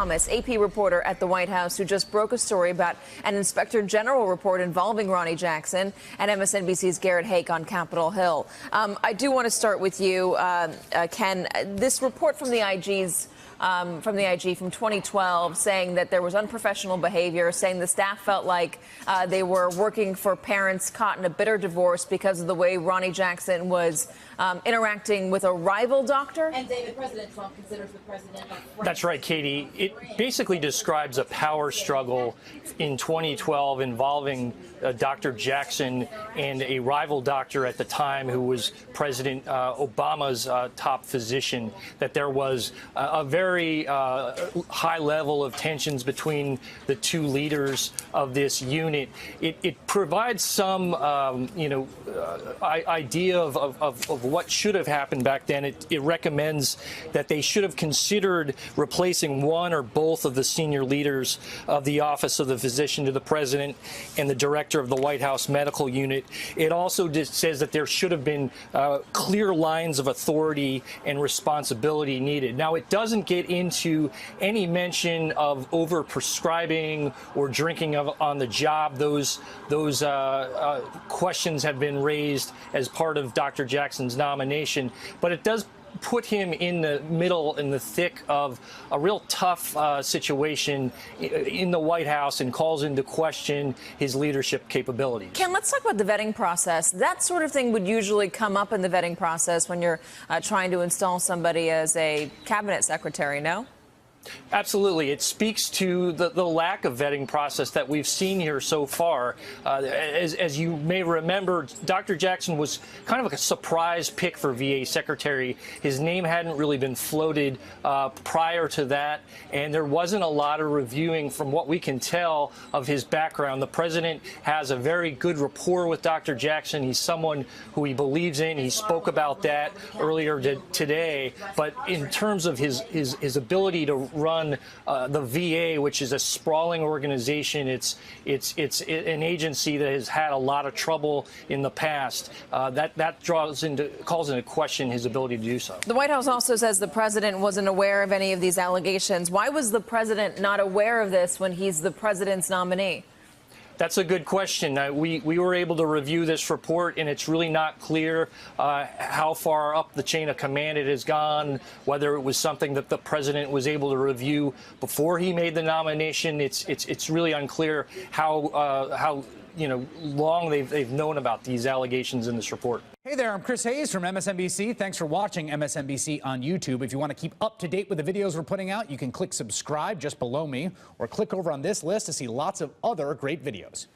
Thomas, AP reporter at the White House, who just broke a story about an Inspector General report involving Ronnie Jackson, and MSNBC's Garrett Haake on Capitol Hill. I do want to start with you, Ken. This report from the IG from 2012 saying that there was unprofessional behavior, saying the staff felt like they were working for parents caught in a bitter divorce because of the way Ronnie Jackson was interacting with a rival doctor. And David, President Trump considers the president a That's right, Katie. It basically describes a power struggle in 2012 involving Dr. Jackson and a rival doctor at the time who was President Obama's top physician, that there was a very high level of tensions between the two leaders of this unit. It provides some, idea of what should have happened back then. It recommends that they should have considered replacing one or both of the senior leaders of the Office of the Physician to the President and the Director of the White House Medical Unit. It also just says that there should have been clear lines of authority and responsibility needed. Now, it doesn't get into any mention of overprescribing or drinking on the job. Those questions have been raised as part of Dr. Jackson's nomination, but it does put him in the middle, in the thick of a real tough situation in the White House, and calls into question his leadership capabilities. Ken, let's talk about the vetting process. That sort of thing would usually come up in the vetting process when you're trying to install somebody as a cabinet secretary, no? Absolutely. It speaks to the lack of vetting process that we've seen here so far. As you may remember, Dr. Jackson was kind of like a surprise pick for VA secretary. His name hadn't really been floated prior to that, and there wasn't a lot of reviewing from what we can tell of his background. The president has a very good rapport with Dr. Jackson. He's someone who he believes in. He spoke about that earlier today. But in terms of his ability to run the VA, which is a sprawling organization. It's an agency that has had a lot of trouble in the past. That calls into question his ability to do so. The White House also says the president wasn't aware of any of these allegations. Why was the president not aware of this when he's the president's nominee? That's a good question. We were able to review this report, and it's really not clear how far up the chain of command it has gone, whether it was something that the president was able to review before he made the nomination. It's really unclear how long they've known about these allegations in this report. Hey there, I'm Chris Hayes from MSNBC. Thanks for watching MSNBC on YouTube. If you want to keep up to date with the videos we're putting out, you can click subscribe just below me, or click over on this list to see lots of other great videos.